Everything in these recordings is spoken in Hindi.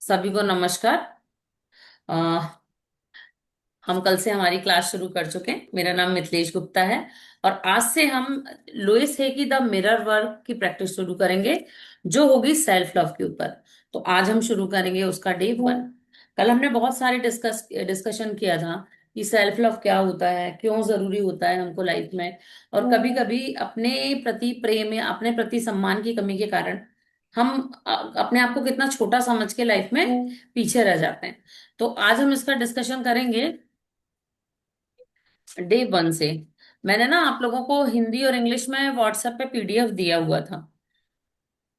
सभी को नमस्कार। अ, हम कल से हमारी क्लास शुरू कर चुके हैं। मेरा नाम मिथिलेश गुप्ता है और आज से हम लुइस है कि द मिरर वर्क की प्रैक्टिस शुरू करेंगे, जो होगी सेल्फ लव के ऊपर। तो आज हम शुरू करेंगे उसका डे 1। कल हमने बहुत सारे डिस्कशन किया था कि सेल्फ लव क्या होता है, क्यों जरूरी होता है हमको लाइफ में। और कभी कभी अपने प्रति प्रेम या अपने प्रति सम्मान की कमी के कारण हम अपने आप को कितना छोटा समझ के लाइफ में पीछे रह जाते हैं। तो आज हम इसका डिस्कशन करेंगे डे 1 से। मैंने ना आप लोगों को हिंदी और इंग्लिश में व्हाट्सएप पे पीडीएफ दिया हुआ था।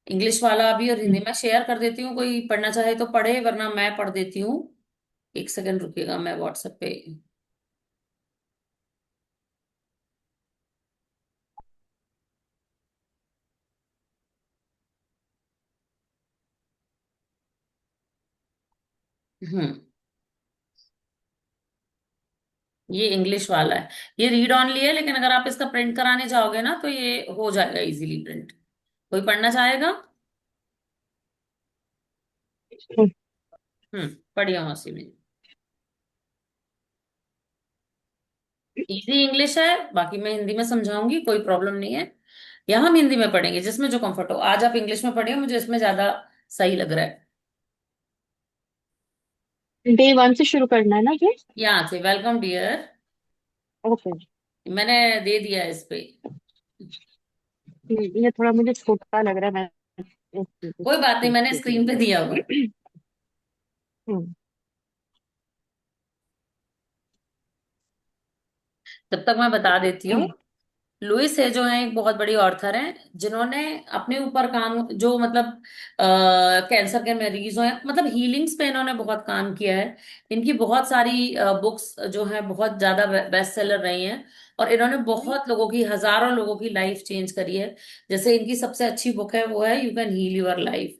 इंग्लिश वाला अभी और हिंदी में शेयर कर देती हूँ, कोई पढ़ना चाहे तो पढ़े, वरना मैं पढ़ देती हूँ। एक सेकंड रुकिएगा, मैं व्हाट्सएप पे। हम्म। ये इंग्लिश वाला है। ये रीड ऑनली है, लेकिन अगर आप इसका प्रिंट कराने जाओगे ना तो ये हो जाएगा इजीली प्रिंट। कोई पढ़ना चाहेगा? पढ़िए मौसी में। इजी इंग्लिश है, बाकी मैं हिंदी में समझाऊंगी, कोई प्रॉब्लम नहीं है। या हम हिंदी में पढ़ेंगे, जिसमें जो कंफर्ट हो। आज आप इंग्लिश में पढ़िए, मुझे इसमें ज्यादा सही लग रहा है। डे 1 से शुरू करना है ना ये। यहाँ से वेलकम डियर ओके। मैंने दे दिया इस पे। ये थोड़ा मुझे छोटा लग रहा है। मैं कोई बात नहीं, मैंने देख स्क्रीन पे लेती दिया हुआ है। हूँ। हम्म, तब तक मैं बता देती हूँ। लुइस है जो है एक बहुत बड़ी ऑर्थर हैं, जिन्होंने अपने ऊपर काम, जो मतलब कैंसर के मरीजों हैं, मतलब हीलिंग्स पे इन्होंने बहुत काम किया है। इनकी बहुत सारी बुक्स जो हैं बहुत ज्यादा बेस्ट सेलर रही हैं। और इन्होंने बहुत लोगों की, हजारों लोगों की लाइफ चेंज करी है। जैसे इनकी सबसे अच्छी बुक है, वो है you can heal your life,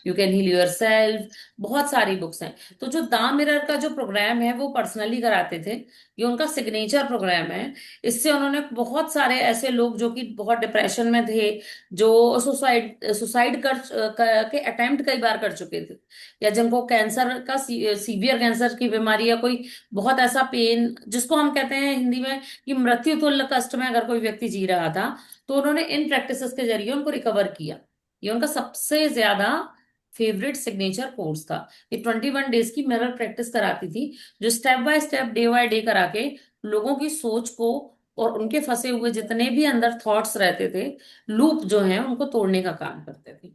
you can heal your self. बहुत सारी बुक्स हैं। तो जो द मिरर का जो प्रोग्राम है वो पर्सनली कराते थे। ये उनका सिग्नेचर प्रोग्राम है। इससे उन्होंने बहुत सारे ऐसे लोग जो कि बहुत डिप्रेशन में थे, जो सुसाइड सुसाइड के अटेम्प्ट कई बार कर चुके थे, या जिनको कैंसर का सीवियर कैंसर की बीमारी या कोई बहुत ऐसा पेन, जिसको हम कहते हैं हिंदी में कि मृत्यु तुल्य कष्ट में अगर कोई व्यक्ति जी रहा था, तो उन्होंने इन प्रैक्टिसेस के जरिए उनको रिकवर किया। ये उनका सबसे ज्यादा फेवरेट सिग्नेचर कोर्स था। ये 21 डेज की मिरर प्रैक्टिस कराती थी, जो step by step, day by day करा के लोगों की सोच को और उनके फंसे हुए जितने भी अंदर थॉट्स रहते थे, लूप जो है, उनको तोड़ने का काम करते थे।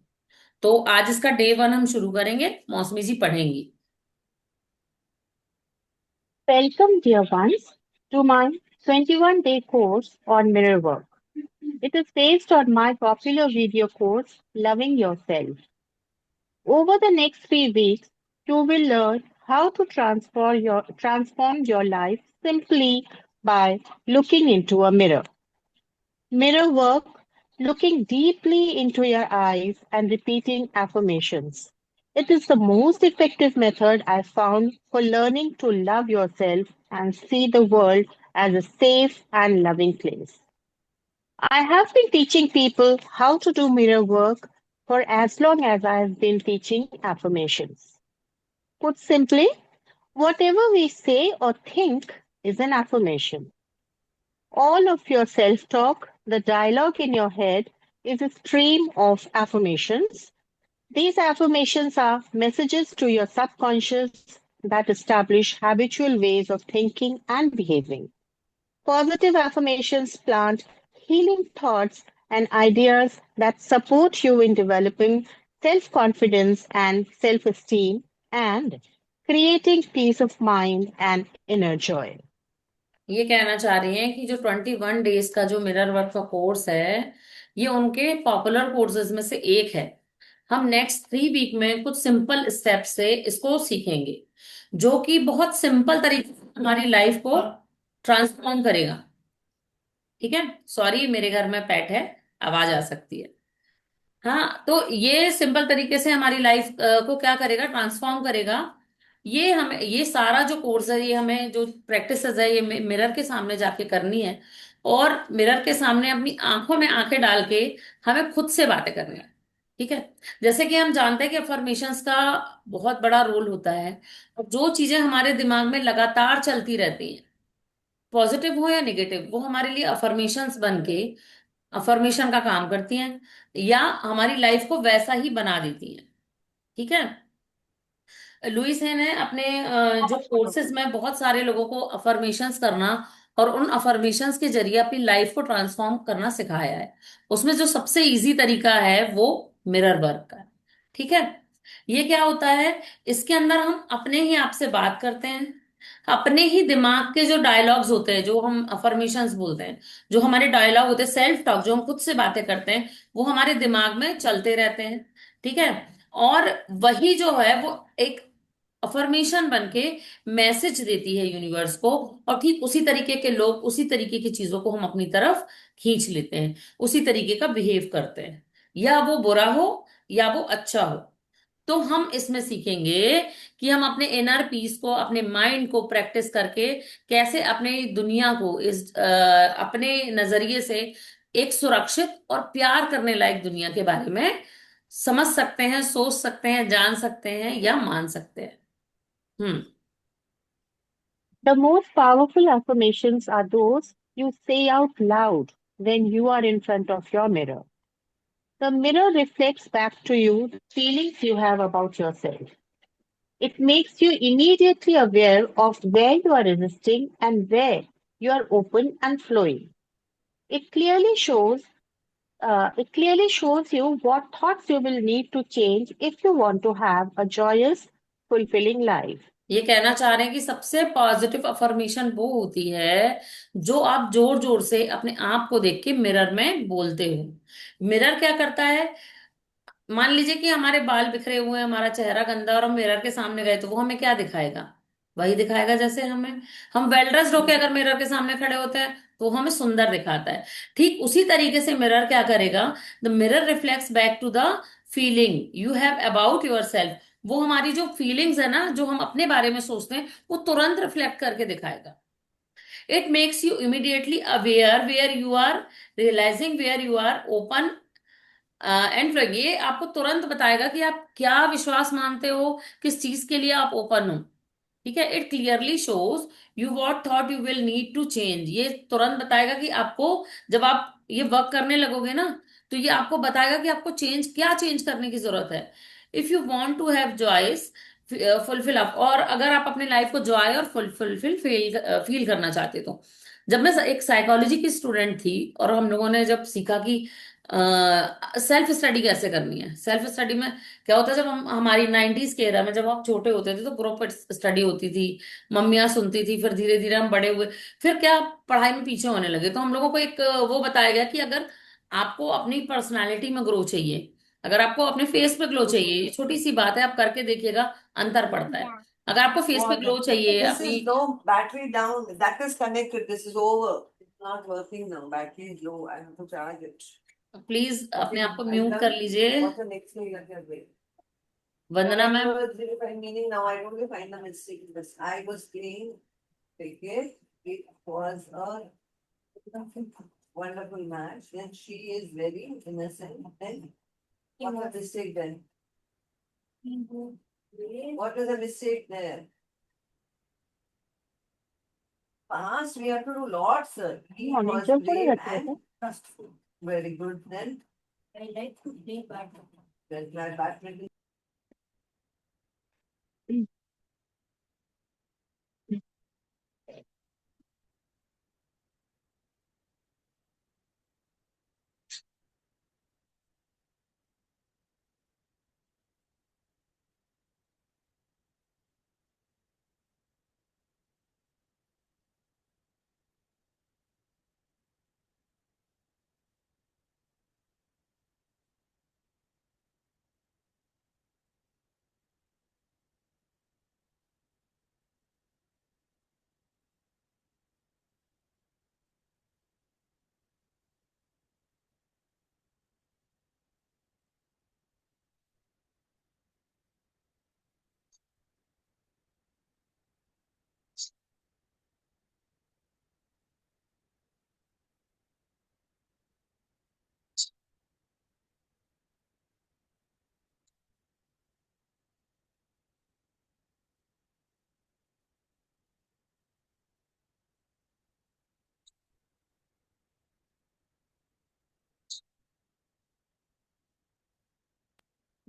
तो आज इसका डे 1 हम शुरू करेंगे, मौसमी जी पढ़ेंगी। Welcome, dear ones, to my 21-day course on mirror work. It is based on my popular video course, Loving Yourself. Over the next 3 weeks, you will learn how to transform your life simply by looking into a mirror. Mirror work, looking deeply into your eyes and repeating affirmations. It is the most effective method I found for learning to love yourself and see the world as a safe and loving place. I have been teaching people how to do mirror work for as long as I have been teaching affirmations. Put simply, whatever we say or think is an affirmation. All of your self talk, the dialogue in your head, is a stream of affirmations. These affirmations are messages to your subconscious that establish habitual ways of thinking and behaving. Positive affirmations plant healing thoughts and ideas that support you in developing self confidence and self esteem and creating peace of mind and inner joy. ये कहना चाह रही हैं कि जो 21 डेज का जो मिरर वर्क का कोर्स है, ये उनके पॉपुलर कोर्सेज में से एक है। हम नेक्स्ट 3 वीक में कुछ सिंपल स्टेप से इसको सीखेंगे, जो कि बहुत सिंपल तरीके से हमारी लाइफ को ट्रांसफॉर्म करेगा। ठीक है, सॉरी मेरे घर में पेट है, आवाज आ सकती है। हाँ, तो ये सिंपल तरीके से हमारी लाइफ को क्या करेगा, ट्रांसफॉर्म करेगा। ये हमें, ये सारा जो कोर्स है, ये हमें जो प्रैक्टिस है, ये मिरर के सामने जाके करनी है। और मिरर के सामने अपनी आंखों में आंखें डाल के हमें खुद से बातें करनी है। ठीक है। जैसे कि हम जानते हैं कि अफर्मेशंस का बहुत बड़ा रोल होता है, और जो चीजें हमारे दिमाग में लगातार चलती रहती हैं, पॉजिटिव हो या नेगेटिव, वो हमारे लिए अफर्मेशंस बन के अफर्मेशन का काम करती हैं, या हमारी लाइफ को वैसा ही बना देती हैं। ठीक है। लुइस है ने अपने जो कोर्सेज में बहुत सारे लोगों को अफर्मेशंस करना और उन अफर्मेशंस के जरिए अपनी लाइफ को ट्रांसफॉर्म करना सिखाया है। उसमें जो सबसे इजी तरीका है वो मिरर वर्क का है। ठीक है। ये क्या होता है, इसके अंदर हम अपने ही आप से बात करते हैं, अपने ही दिमाग के जो डायलॉग्स होते हैं, जो हम अफर्मेशंस बोलते हैं, जो हमारे डायलॉग होते हैं, सेल्फ टॉक, जो हम खुद से बातें करते हैं, वो हमारे दिमाग में चलते रहते हैं। ठीक है। और वही जो है वो एक अफर्मेशन बन के मैसेज देती है यूनिवर्स को, और ठीक उसी तरीके के लोग, उसी तरीके की चीजों को हम अपनी तरफ खींच लेते हैं, उसी तरीके का बिहेव करते हैं, या वो बुरा हो या वो अच्छा हो। तो हम इसमें सीखेंगे कि हम अपने इनर पीस को, अपने माइंड को प्रैक्टिस करके कैसे अपने दुनिया को अपने नजरिए से एक सुरक्षित और प्यार करने लायक दुनिया के बारे में समझ सकते हैं, सोच सकते हैं, जान सकते हैं या मान सकते हैं। हम्म। The most powerful affirmations are those you say out loud when you are in front of your mirror. The mirror reflects back to you the feelings you have about yourself. It makes you immediately aware of where you are resisting and where you are open and flowing. It clearly shows it clearly shows you what thoughts you will need to change if you want to have a joyous, fulfilling life. ये कहना चाह रहे हैं कि सबसे पॉजिटिव अफर्मेशन वो होती है जो आप जोर जोर से अपने आप को देख के मिरर में बोलते हो। मिरर क्या करता है, मान लीजिए कि हमारे बाल बिखरे हुए हैं, हमारा चेहरा गंदा, और हम मिरर के सामने गए तो वो हमें क्या दिखाएगा, वही दिखाएगा जैसे हमें। हम वेल ड्रेस्ड होके अगर मिरर के सामने खड़े होते हैं तो वो हमें सुंदर दिखाता है। ठीक उसी तरीके से मिरर क्या करेगा, the mirror reflects back to the feeling you have about your self. वो हमारी जो फीलिंग्स है ना, जो हम अपने बारे में सोचते हैं, वो तुरंत रिफ्लेक्ट करके दिखाएगा। It makes you immediately aware where you are, realising where you are open and frank. ये आपको तुरंत बताएगा कि आप क्या विश्वास मानते हो, किस चीज के लिए आप ओपन हो। ठीक है। It clearly shows you what thought you will need to change. ये तुरंत बताएगा कि आपको, जब आप ये वर्क करने लगोगे ना, तो ये आपको बताएगा कि आपको चेंज करने की जरूरत है। If you want to have joys fulfil up, और अगर आप अपने लाइफ को जॉय और फुलफिल फील करना चाहते हो तो। जब मैं एक साइकोलॉजी की स्टूडेंट थी, और हम लोगों ने जब सीखा कि सेल्फ स्टडी कैसे करनी है, सेल्फ स्टडी में क्या होता है, जब हम हमारी 90s के एरा में जब हम छोटे होते थे तो प्रॉपर स्टडी होती थी, मम्मियाँ सुनती थी, फिर धीरे धीरे हम बड़े हुए, फिर क्या पढ़ाई में पीछे होने लगे, तो हम लोगों को एक वो बताया गया कि अगर आपको अपनी पर्सनालिटी में ग्रो चाहिए, अगर आपको अपने फेस पे ग्लो चाहिए, ये छोटी सी बात है, आप करके देखिएगा, अंतर पड़ता है। अगर आपको फेस पे ग्लो What? चाहिए This अपनी, is no battery down. That is connected. This is over. It's not working now. Battery is low. I have to charge it. Please अपने Okay, आप को I'm म्यूट कर done. लीजिए। What's the next thing that you're doing? Vandana ma'am. Whatever the meaning now, I don't really find the mistake. This I was playing cricket. It was a wonderful match. Then she is very innocent. Then what's the mistake then? What is the mistake there? Past, we have to do lots, sir. He Morning, was sir. थोड़ी brave रहती है and क्या? trustful. Very good then. I like to play badminton. Well, play badminton.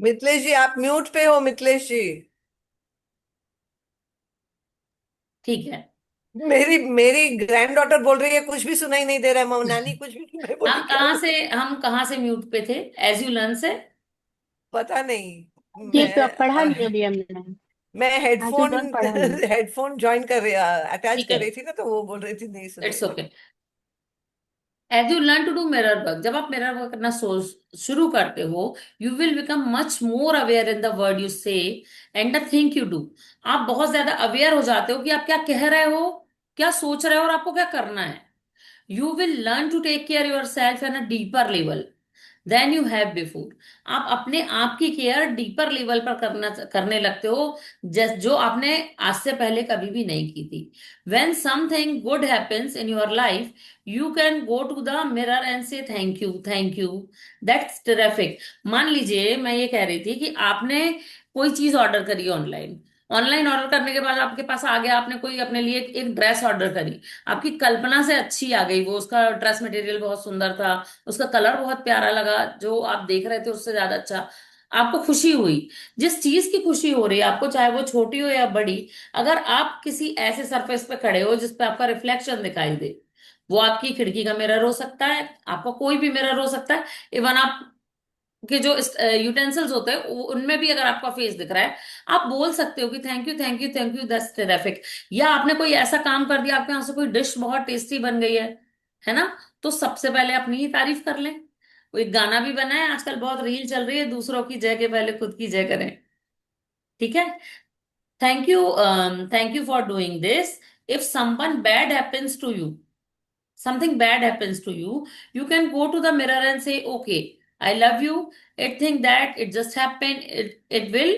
Mithilesh जी आप म्यूट पे हो, मिथिलेश जी। ठीक है। मेरी मेरी ग्रैंड डॉटर बोल रही है, कुछ भी सुनाई नहीं दे रहा है, मम्मी नानी कुछ भी। मैं बोली क्या हो? हम कहाँ से म्यूट पे थे? एज यू लर्न से। पता नहीं। ये पढ़ा मैं नहीं अभी हमने। मैं आज तो हेडफोन डॉन पढ़ा नहीं। हेडफोन ज्वाइन कर रही, अटैच ठीक कर है, रही थी ना, तो वो बोल रही थी नहीं सुनाई it's the okay. As you learn to do mirror work, जब आप मिरर वर्क करना शुरू करते हो, you will become much more aware in the word you say and the think you do. आप बहुत ज्यादा अवेयर हो जाते हो कि आप क्या कह रहे हो, क्या सोच रहे हो और आपको क्या करना है। You will learn to take care your self in a deeper level than you have before. आप अपने आप की केयर डीपर लेवल पर करने लगते हो, जो आपने आज से पहले कभी भी नहीं की थी। when something good happens in your life, you can go to the mirror and say thank you, that's terrific। मान लीजिए मैं ये कह रही थी कि आपने कोई चीज ऑर्डर करी ऑनलाइन। ऑनलाइन ऑर्डर करने के बाद आपके पास आ गया, आपने कोई अपने लिए एक ड्रेस ऑर्डर करी, आपकी कल्पना से अच्छी आ गई वो, उसका ड्रेस मटेरियल बहुत सुंदर था, उसका कलर बहुत प्यारा लगा, जो आप देख रहे थे उससे ज्यादा अच्छा, आपको खुशी हुई। जिस चीज की खुशी हो रही है आपको, चाहे वो छोटी हो या बड़ी, अगर आप किसी ऐसे सरफेस पे खड़े हो जिस पे आपका रिफ्लेक्शन दिखाई दे, वो आपकी खिड़की का मिरर हो सकता है, आपका कोई भी मिरर हो सकता है, इवन आप के जो यूटेंसिल्स होते हैं उनमें भी अगर आपका फेस दिख रहा है, आप बोल सकते हो कि थैंक यू दैट्स टेरिफिक। या आपने कोई ऐसा काम कर दिया, आपके यहाँ से कोई डिश बहुत टेस्टी बन गई है ना, तो सबसे पहले अपनी ही तारीफ कर लें। वो एक गाना भी बना है आजकल, बहुत रील चल रही है, दूसरों की जय के पहले खुद की जय करें। ठीक है। Thank you for doing this. If someone bad happens to you, something bad happens to you, you can go to the mirror and say, okay, I love you. It think that it just happened. It will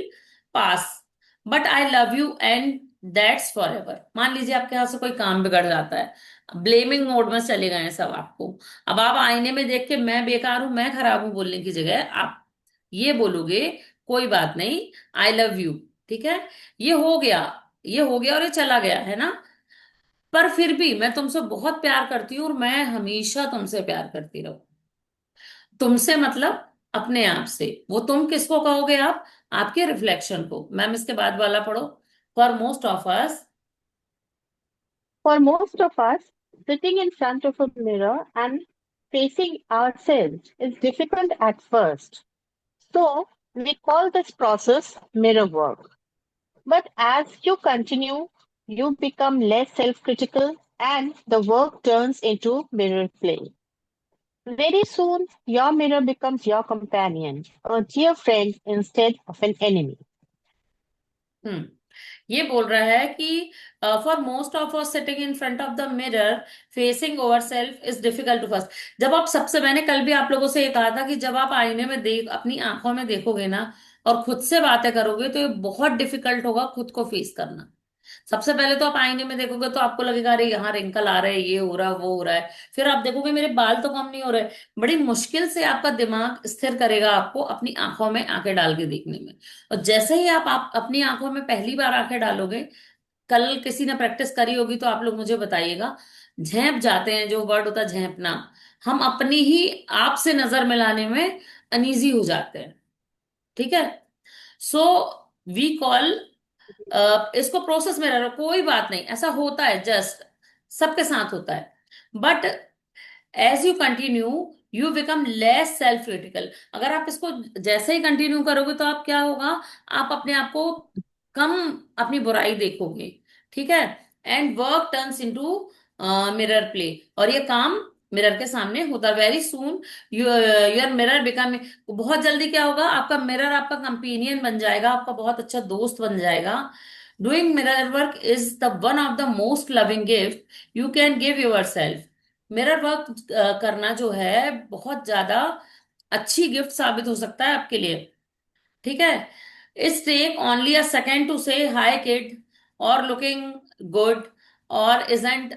pass. But I love you and that's forever। मान लीजिए आपके यहाँ से कोई काम बिगड़ जाता है, ब्लेमिंग मोड में चले गए हैं सब आपको। अब आप आईने में देख के मैं बेकार हूं, मैं खराब हूं बोलने की जगह आप ये बोलोगे, कोई बात नहीं, आई लव यू। ठीक है, ये हो गया, ये हो गया और ये चला गया है ना, पर फिर भी मैं तुमसे बहुत प्यार करती हूँ और मैं हमेशा तुमसे प्यार करती रहूं। तुमसे मतलब अपने आप से। वो तुम किसको कहोगे आप? आपके रिफ्लेक्शन को। मैम इसके बाद वाला पढ़ो। For most of us. For most of us, sitting in front of a mirror and facing ourselves is difficult at first. So, we call this process mirror work. But as you continue, you become less self critical and the work turns into mirror play. Very soon, your mirror becomes your companion, a dear friend instead of an enemy. हम्म, ये बोल रहा है कि for most of us sitting in front of the mirror facing over self is difficult to first. जब आप सबसे, मैंने कल भी आप लोगों से ये कहा था कि जब आप आईने में देख, अपनी आंखों में देखोगे ना और खुद से बातें करोगे, तो ये बहुत डिफिकल्ट होगा खुद को फेस करना। सबसे पहले तो आप आईने में देखोगे तो आपको लगेगा अरे यहाँ रिंकल आ रहा है, ये हो रहा है, वो हो रहा है। फिर आप देखोगे मेरे बाल तो कम नहीं हो रहे। बड़ी मुश्किल से आपका दिमाग स्थिर करेगा आपको अपनी आंखों में आंखें डाल के देखने में। और जैसे ही आप अपनी आंखों में पहली बार आंखें डालोगे, कल किसी ने प्रैक्टिस करी होगी तो आप लोग मुझे बताइएगा, झेंप जाते हैं, जो वर्ड होता है झेंपना, हम अपनी ही आप से नजर मिलाने में अनईजी हो जाते हैं। ठीक है। सो वी कॉल, इसको प्रोसेस में रह रहा, कोई बात नहीं, ऐसा होता है, जस्ट सबके साथ होता है। But as you continue, you become less self critical. अगर आप इसको जैसे ही कंटिन्यू करोगे तो आप क्या होगा, आप अपने आप को कम अपनी बुराई देखोगे। ठीक है। And work turns into mirror play, और ये काम मिरर के सामने होता है। Very soon your mirror become, बहुत जल्दी क्या होगा, आपका मिरर आपका कंपेनियन बन जाएगा, आपका बहुत अच्छा दोस्त बन जाएगा। Doing mirror work is the one of the most loving gift you can give your self. Mirror work करना जो है बहुत ज्यादा अच्छी गिफ्ट साबित हो सकता है आपके लिए। ठीक है। It's take only a second to say hi kid और लुकिंग गुड और isn't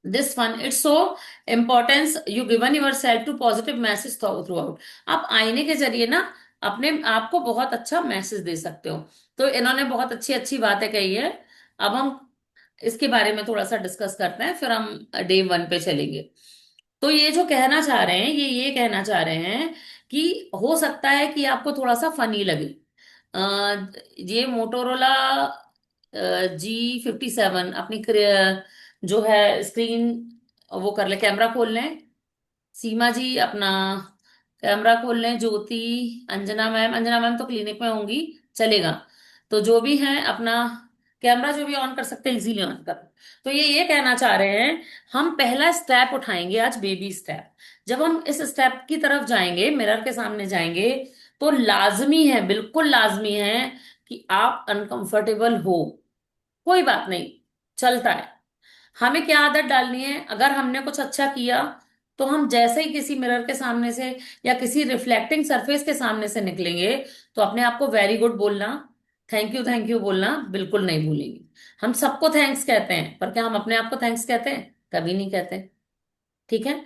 this fun, it's so importance you given your self to positive message throughout. आप आईने के जरिए ना अपने आप को बहुत अच्छा मैसेज दे सकते हो। तो इन्होंने बहुत अच्छी अच्छी बातें कही है। अब हम इसके बारे में थोड़ा सा डिस्कस करते हैं, फिर हम डे वन पे चलेंगे। तो ये जो कहना चाह रहे हैं, ये कहना चाह रहे हैं कि हो सकता है कि आपको थोड़ा सा फनी लगे। ये मोटोरोला G57 अपनी जो है स्क्रीन, वो कर ले, कैमरा खोल लें। सीमा जी अपना कैमरा खोल लें। ज्योति, अंजना मैम तो क्लिनिक में होंगी, चलेगा। तो जो भी हैं अपना कैमरा जो भी ऑन कर सकते हैं इजीली ऑन कर। तो ये कहना चाह रहे हैं, हम पहला स्टेप उठाएंगे आज, बेबी स्टेप। जब हम इस स्टेप की तरफ जाएंगे, मिरर के सामने जाएंगे, तो लाजमी है, बिल्कुल लाजमी है कि आप अनकंफर्टेबल हो। कोई बात नहीं, चलता है। हमें क्या आदत डालनी है, अगर हमने कुछ अच्छा किया तो हम जैसे ही किसी मिरर के सामने से या किसी रिफ्लेक्टिंग सरफेस के सामने से निकलेंगे, तो अपने आप को वेरी गुड बोलना, थैंक यू बोलना बिल्कुल नहीं भूलेंगे। हम सबको थैंक्स कहते हैं, पर क्या हम अपने आप को थैंक्स कहते हैं? कभी नहीं कहते। ठीक है।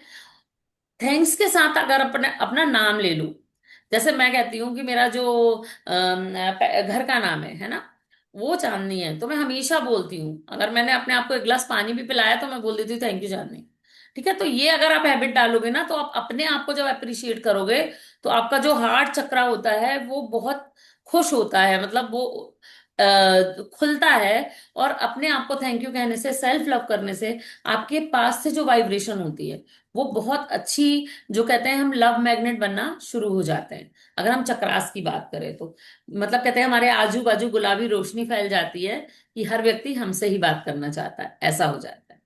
थैंक्स के साथ अगर अपने अपना नाम ले लूं, जैसे मैं कहती हूँ कि मेरा जो घर का नाम है ना, वो चांदनी है, तो मैं हमेशा बोलती हूँ, अगर मैंने अपने आप को एक गिलास पानी भी पिलाया तो मैं बोल देती हूँ थैंक यू चांदनी। ठीक है। तो ये अगर आप हैबिट डालोगे ना, तो आप अपने आप को जब अप्रिशिएट करोगे, तो आपका जो हार्ट चक्रा होता है वो बहुत खुश होता है, मतलब वो खुलता है। और अपने आप को थैंक यू कहने से, सेल्फ लव करने से, आपके पास से जो वाइब्रेशन होती है वो बहुत अच्छी, जो कहते हैं हम लव मैग्नेट बनना शुरू हो जाते हैं। अगर हम चक्रास की बात करें तो मतलब कहते हैं हमारे आजू बाजू गुलाबी रोशनी फैल जाती है कि हर व्यक्ति हमसे ही बात करना चाहता है, ऐसा हो जाता है।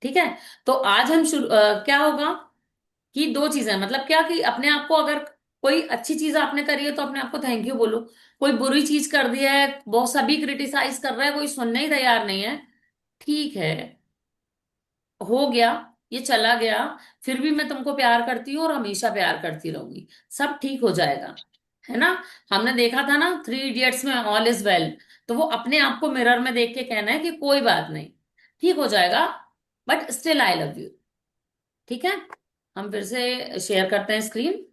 ठीक है। तो आज हम क्या होगा कि दो चीजें, मतलब क्या, कि अपने आप को, अगर कोई अच्छी चीज आपने करी है तो अपने आप को थैंक यू बोलो। कोई बुरी चीज कर दी है, बहुत सभी क्रिटिसाइज कर रहा है, कोई सुनने ही तैयार नहीं है, ठीक है, हो गया, ये चला गया, फिर भी मैं तुमको प्यार करती हूँ और हमेशा प्यार करती रहूंगी, सब ठीक हो जाएगा। है ना। हमने देखा था ना 3 इडियट्स में, ऑल इज वेल। तो वो अपने आप को मिरर में देख के कहना है कि कोई बात नहीं, ठीक हो जाएगा, but still I love you. ठीक है। हम फिर से शेयर करते हैं स्क्रीन।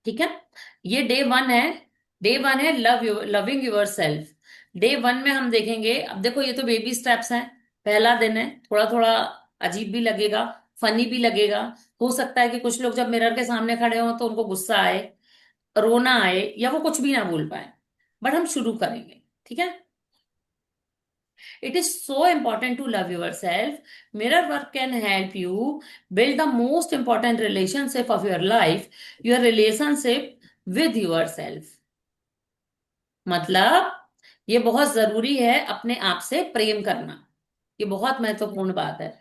ठीक है। ये डे 1 है। डे 1 है लविंग योर सेल्फ। डे 1 में हम देखेंगे, अब देखो ये तो बेबी स्टेप्स हैं, पहला दिन है, थोड़ा थोड़ा अजीब भी लगेगा, फनी भी लगेगा। हो सकता है कि कुछ लोग जब मिरर के सामने खड़े हों तो उनको गुस्सा आए, रोना आए, या वो कुछ भी ना बोल पाए, बट हम शुरू करेंगे। ठीक है। It is so important to love yourself. Mirror work can help you build the most important relationship of your life, your relationship with yourself. मतलब ये बहुत जरूरी है अपने आप से प्रेम करना, ये बहुत महत्वपूर्ण बात है।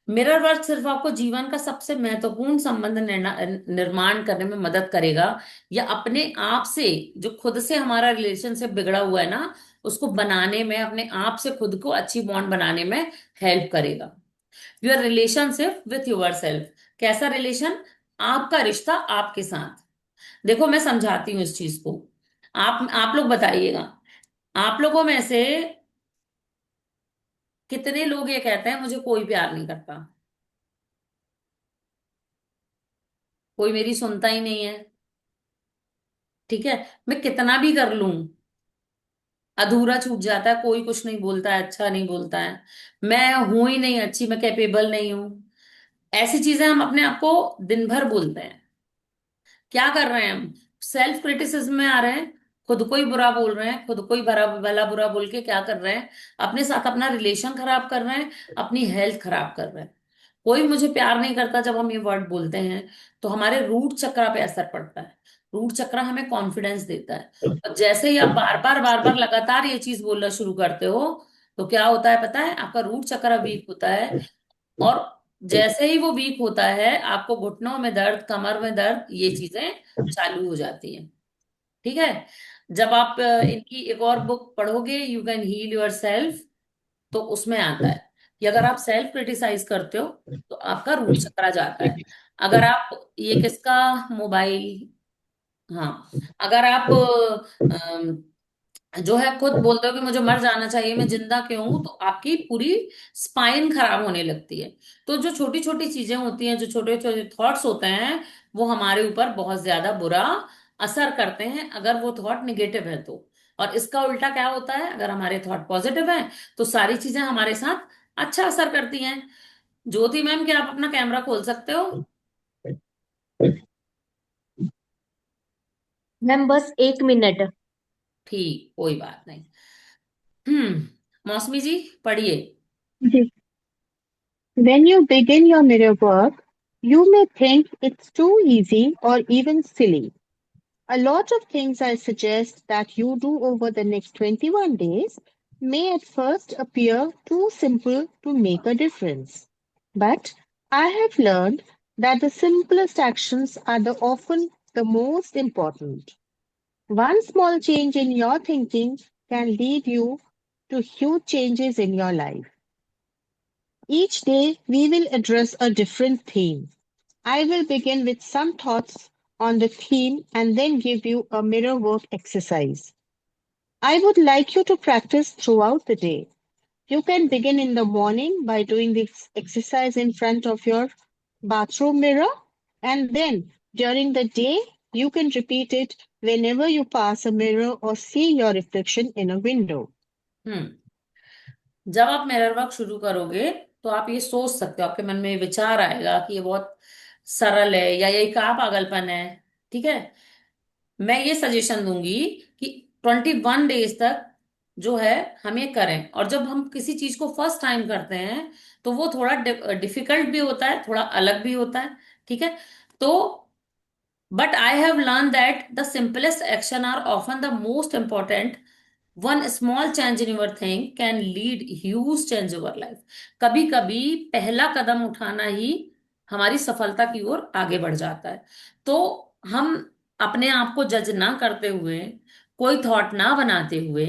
मिरर वर्क सिर्फ आपको जीवन का सबसे महत्वपूर्ण संबंध निर्माण करने में मदद करेगा, या अपने आप से, जो खुद से हमारा रिलेशनशिप बिगड़ा हुआ है ना, उसको बनाने में, अपने आप से खुद को अच्छी बॉन्ड बनाने में हेल्प करेगा। Your relationship with your self. कैसा रिलेशन? आपका रिश्ता आपके साथ। देखो मैं समझाती हूँ इस चीज को, आप लोग बताइएगा, आप लोगों में से कितने लोग ये कहते हैं मुझे कोई प्यार नहीं करता, कोई मेरी सुनता ही नहीं है। ठीक है। मैं कितना भी कर लूं, अधूरा छूट जाता है, कोई कुछ नहीं बोलता है, अच्छा नहीं बोलता है, मैं हूं ही नहीं अच्छी, मैं कैपेबल नहीं हूं। ऐसी चीजें हम अपने आप को दिन भर बोलते हैं। क्या कर रहे हैं हम? सेल्फ क्रिटिसिज्म में आ रहे हैं, खुद को ही बुरा बोल रहे हैं, खुद को ही भला भला बुरा बोल के क्या कर रहे हैं? अपने साथ अपना रिलेशन खराब कर रहे हैं, अपनी हेल्थ खराब कर रहे हैं। कोई मुझे प्यार नहीं करता, जब हम ये वर्ड बोलते हैं तो हमारे रूट चक्र पे असर पड़ता है। रूट चक्र हमें कॉन्फिडेंस देता है, और जैसे ही आप बार बार लगातार ये चीज बोलना शुरू करते हो, तो क्या होता है पता है? आपका रूट चक्र वीक होता है, और जैसे ही वो वीक होता है, आपको घुटनों में दर्द, कमर में दर्द, ये चीजें चालू हो जाती हैं। ठीक है। जब आप इनकी एक और बुक पढ़ोगे, you can heal your self, तो उसमें आता है कि अगर आप सेल्फ क्रिटिसाइज करते हो तो आपका रूट चक्रा जाता है। अगर आप, ये किसका मोबाइल, हाँ, अगर आप जो है खुद बोलते हो कि मुझे मर जाना चाहिए, मैं जिंदा क्यों हूं, तो आपकी पूरी स्पाइन खराब होने लगती है। तो जो छोटी छोटी चीजें होती हैं, जो छोटे छोटे थॉट्स होते हैं, वो हमारे ऊपर बहुत ज्यादा बुरा असर करते हैं, अगर वो थॉट निगेटिव है तो। और इसका उल्टा क्या होता है? अगर हमारे थॉट पॉजिटिव हैं तो सारी चीजें हमारे साथ अच्छा असर करती हैं। ज्योति मैम, क्या आप अपना कैमरा खोल सकते हो? मैम बस 1 मिनट। ठीक, कोई बात नहीं। मौसमी जी, पढ़िए। जी. When you begin your mirror work, you may think it's too easy or even silly. A lot of things I suggest that you do over the next 21 days may at first appear too simple to make a difference. But I have learned that the simplest actions are often the most important. One small change in your thinking can lead you to huge changes in your life. Each day, we will address a different theme. I will begin with some thoughts on the theme and then give you a mirror work exercise. I would like you to practice throughout the day. You can begin in the morning by doing this exercise in front of your bathroom mirror, and then during the day, you can repeat it whenever you pass a mirror or see your reflection in a window. हम्म जब आप मिरर वर्क शुरू करोगे, तो आप ये सोच सकते हो, आपके मन में ये विचार आएगा कि ये बहुत सरल है या ये क्या पागलपन है। ठीक है। मैं ये सजेशन दूंगी कि 21 डेज तक जो है हम ये करें। और जब हम किसी चीज को फर्स्ट टाइम करते हैं, तो वो थोड़ा डिफिकल्ट भी होता है, थोड़ा अलग भी होता है। ठीक है। तो but I have learn that the simplest action are often the most important. One small change in your thing can lead huge change your life. कभी कभी पहला कदम उठाना ही हमारी सफलता की ओर आगे बढ़ जाता है। तो हम अपने आप को जज ना करते हुए, कोई थॉट ना बनाते हुए,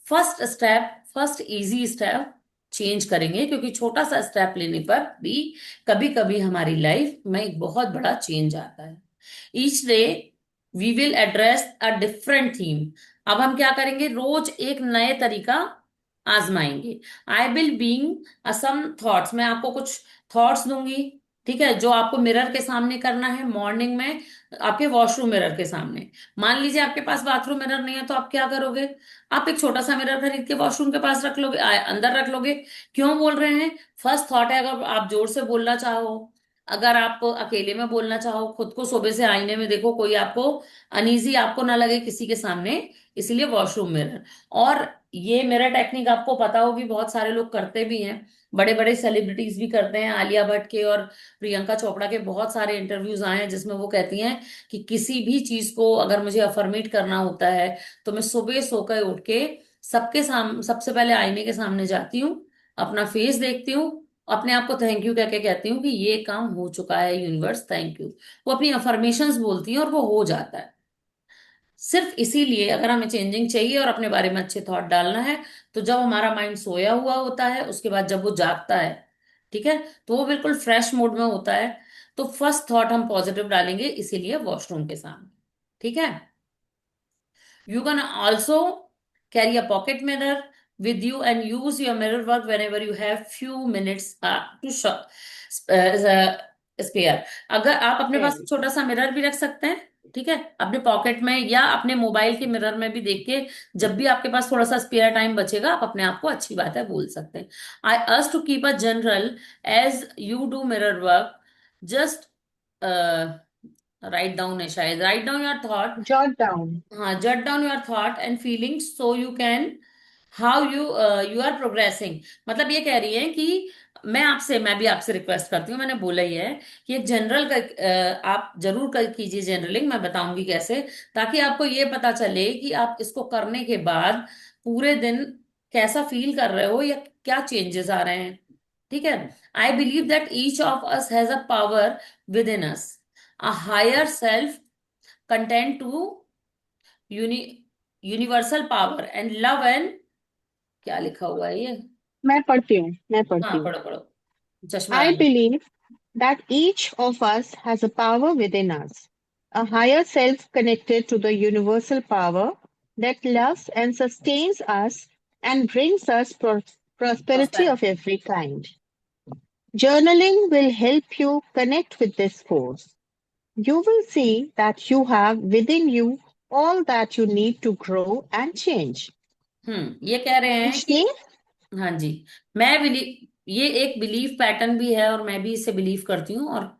फर्स्ट इजी स्टेप चेंज करेंगे, क्योंकि छोटा सा स्टेप लेने पर भी कभी कभी हमारी लाइफ में एक बहुत बड़ा चेंज आता है। Each day we will address a different theme. अब हम क्या करेंगे, रोज एक नए तरीका आजमाएंगे। I will being some thoughts, मैं आपको कुछ थॉट्स दूंगी। ठीक है, जो आपको मिरर के सामने करना है मॉर्निंग में, आपके वॉशरूम मिरर के सामने। मान लीजिए आपके पास बाथरूम मिरर नहीं है, तो आप क्या करोगे? आप एक छोटा सा मिरर खरीद के वॉशरूम के पास रख लोगे, अंदर रख लोगे। क्यों बोल रहे हैं? फर्स्ट थॉट है, अगर आप जोर से बोलना चाहो, अगर आप अकेले में बोलना चाहो, खुद को सुबह से आईने में देखो, कोई आपको अनईजी आपको ना लगे किसी के सामने, इसलिए वॉशरूम मिरर। और ये मिरर टेक्निक आपको पता होगी, बहुत सारे लोग करते भी हैं, बड़े बड़े सेलिब्रिटीज भी करते हैं। आलिया भट्ट के और प्रियंका चोपड़ा के बहुत सारे इंटरव्यूज आए हैं, जिसमें वो कहती हैं कि किसी भी चीज को अगर मुझे अफर्मेट करना होता है, तो मैं सुबह सोकर उठ के सबसे पहले आईने के सामने जाती हूँ, अपना फेस देखती हूँ, अपने आप को थैंक यू कह के कहती हूँ कि ये काम हो चुका है, यूनिवर्स थैंक यू। वो अपनी अफर्मेशंस बोलती है और वो हो जाता है। सिर्फ इसीलिए, अगर हमें चेंजिंग चाहिए और अपने बारे में अच्छे थॉट डालना है, तो जब हमारा माइंड सोया हुआ होता है, उसके बाद जब वो जागता है, ठीक है, तो वो बिल्कुल फ्रेश मूड में होता है। तो फर्स्ट थॉट हम पॉजिटिव डालेंगे, इसीलिए वॉशरूम के सामने। ठीक है। You can also carry a pocket mirror with you and use your mirror work whenever you have few minutes to spare. अगर आप अपने पास Very. छोटा सा मिरर भी रख सकते हैं, ठीक है, अपने पॉकेट में या अपने मोबाइल के मिरर में भी देख के, जब भी आपके पास थोड़ा सा स्पेयर टाइम बचेगा, आप अपने आप को अच्छी बात है बोल सकते हैं। I us to keep a journal as you do mirror work, just write down है शायद, write down your thought. Jot down. हाँ, jot down your thought and feelings so you can how you you are progressing. मतलब ये कह रही है कि मैं भी आपसे रिक्वेस्ट करती हूँ, मैंने बोला ही है कि एक जनरल आप जरूर कीजिए जनरलिंग, मैं बताऊंगी कैसे, ताकि आपको ये पता चले कि आप इसको करने के बाद पूरे दिन कैसा फील कर रहे हो या क्या चेंजेस आ रहे हैं। ठीक है। I believe that each of us has a power within us, a higher self content to uni universal power and love and, क्या लिखा हुआ है ये? मैं हाँ, पढ़ती हूँ. पढ़ो पढ़ो, चश्मा I लगाना। believe that each of us has a power within us, a higher self connected to the universal power that loves and sustains us and brings us prosperity of every kind. Journaling will help you connect with this force. You will see that you have within you all that you need to grow and change. ये कह रहे हैं कि Roshni, हाँ जी, मैं बिलीव ये एक बिलीफ पैटर्न भी है और मैं भी इसे बिलीव करती हूँ, और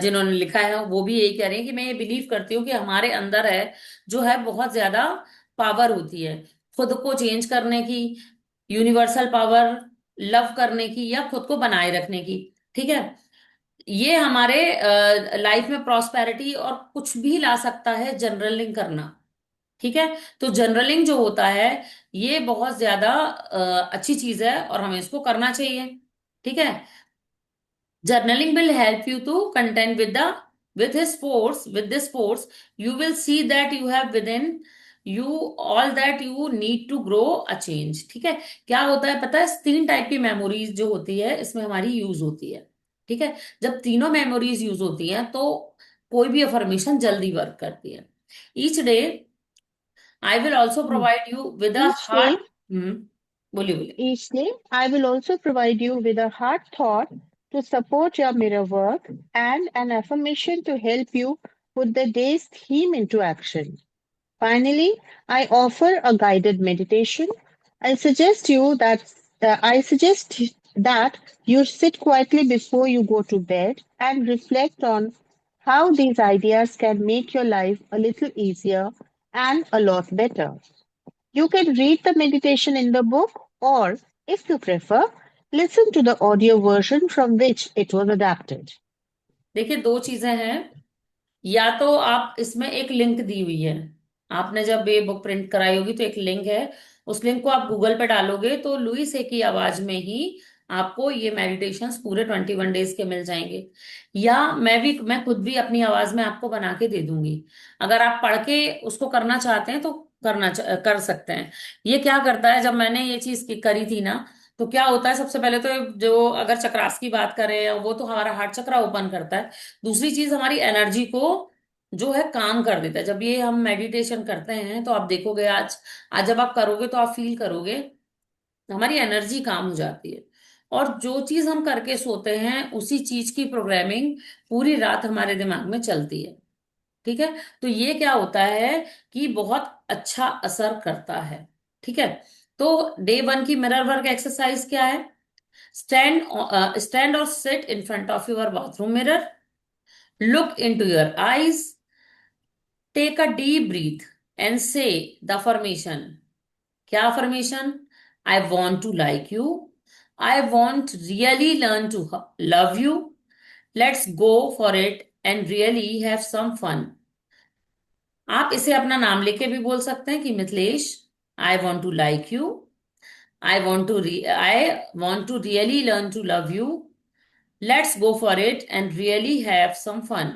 जिन्होंने लिखा है वो भी यही कह रहे हैं कि मैं ये बिलीव करती हूँ कि हमारे अंदर है जो है बहुत ज्यादा पावर होती है खुद को चेंज करने की, यूनिवर्सल पावर, लव करने की या खुद को बनाए रखने की। ठीक है, ये हमारे लाइफ में प्रॉस्पेरिटी और कुछ भी ला सकता है जनरलिंग करना। ठीक है, तो जनरलिंग जो होता है ये बहुत ज्यादा अच्छी चीज है और हमें इसको करना चाहिए। ठीक है, journaling will help you to contend with the with this force you will see that you have within you all that you need to grow a change। ठीक है, क्या होता है पता है, तीन टाइप की मेमोरीज जो होती है इसमें हमारी यूज होती है। ठीक है, जब तीनों मेमोरीज यूज होती हैं तो कोई भी अफर्मेशन जल्दी वर्क करती है। Each day I will also Hmm. Provide you with a Each heart. day, बोलिए बोलिए। each day, I will also provide you with a heart thought to support your mirror work and an affirmation to help you put the day's theme into action. Finally, I offer a guided meditation. I suggest that you sit quietly before you go to bed and reflect on how these ideas can make your life a little easier and a lot better. You can read the meditation in the book or, if you prefer, listen to the audio version from which it was adapted. देखिए, दो चीजें हैं। या तो आप इसमें एक लिंक दी हुई है, आपने जब ये बुक प्रिंट कराई होगी तो एक लिंक है, उस लिंक को आप गूगल पे डालोगे तो लुई से की आवाज में ही आपको ये मेडिटेशंस पूरे 21 डेज के मिल जाएंगे। या मैं खुद भी अपनी आवाज में आपको बना के दे दूंगी। अगर आप पढ़ के उसको करना चाहते हैं तो कर सकते हैं। ये क्या करता है, जब मैंने ये चीज करी थी ना, तो क्या होता है, सबसे पहले तो जो अगर चक्रास की बात करें वो तो हमारा हार्ट चक्रा ओपन करता है। दूसरी चीज हमारी एनर्जी को जो है काम कर देता है। जब ये हम मेडिटेशन करते हैं तो आप देखोगे, आज आज जब आप करोगे तो आप फील करोगे हमारी एनर्जी काम हो जाती है। और जो चीज हम करके सोते हैं उसी चीज की प्रोग्रामिंग पूरी रात हमारे दिमाग में चलती है। ठीक है, तो ये क्या होता है कि बहुत अच्छा असर करता है। ठीक है, तो डे 1 की मिरर वर्क एक्सरसाइज क्या है? स्टैंड और sit in front of your bathroom mirror, look into your eyes, take a deep breath and say the affirmation। क्या affirmation? I want to like you, I want really learn to love you, let's go for it and really have some fun। आप इसे अपना नाम लेके भी बोल सकते हैं कि Mithilesh, I want to like you, I want to really learn to love you, let's go for it and really have some fun.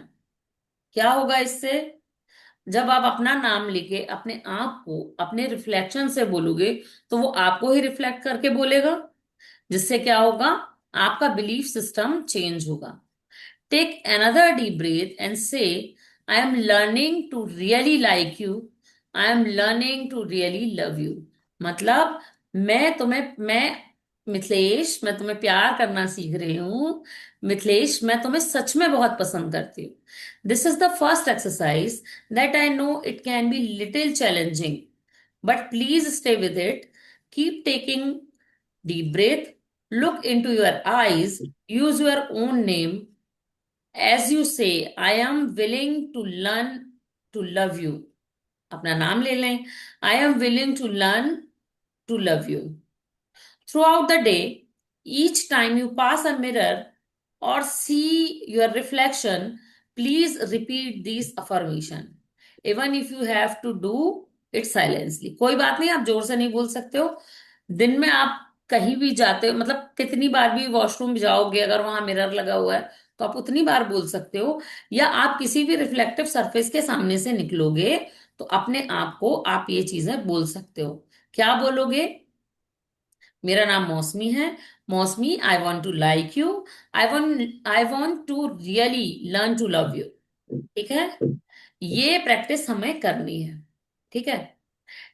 क्या होगा इससे? जब आप अपना नाम लेके अपने आप को अपने रिफ्लेक्शन से बोलोगे तो वो आपको ही रिफ्लेक्ट करके बोलेगा, जिससे क्या होगा, आपका बिलीफ सिस्टम चेंज होगा। Take another deep breath and say, I am learning to really like you, I am learning to really love you. मतलब मैं मिथिलेश, मैं तुम्हें प्यार करना सीख रही हूँ। मिथिलेश, मैं तुम्हें सच में बहुत पसंद करती हूँ। This is the first exercise that I know it can be little challenging, but please stay with it. Keep taking deep breath, look into your eyes, use your own name as you say, I am willing to learn to love you। अपना नाम ले लें, I am willing to learn to love you। Throughout the day, each time you pass a mirror or see your reflection, please repeat these affirmation, even if you have to do it silently। कोई बात नहीं, आप जोर से नहीं बोल सकते हो। दिन में आप कहीं भी जाते हो, मतलब कितनी बार भी वॉशरूम जाओगे, अगर वहां मिरर लगा हुआ है तो आप उतनी बार बोल सकते हो। या आप किसी भी रिफ्लेक्टिव सरफेस के सामने से निकलोगे तो अपने आप को आप ये चीजें बोल सकते हो। क्या बोलोगे? मेरा नाम मौसमी है। Mausami, I want to like you, I want to really learn to love you. ठीक है, ये प्रैक्टिस हमें करनी है। ठीक है,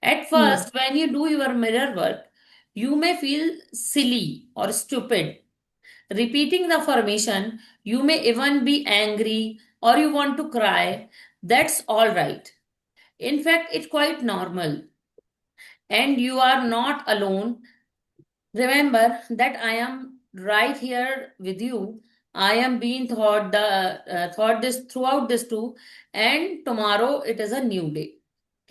at Hmm. First when you do your mirror work you may feel silly और stupid repeating the formation, you may even be angry और you want to cry. That's all right, in fact it's quite normal and you are not alone। Remember that I am right here with you. I am being thought this throughout this too, and tomorrow it is a new day.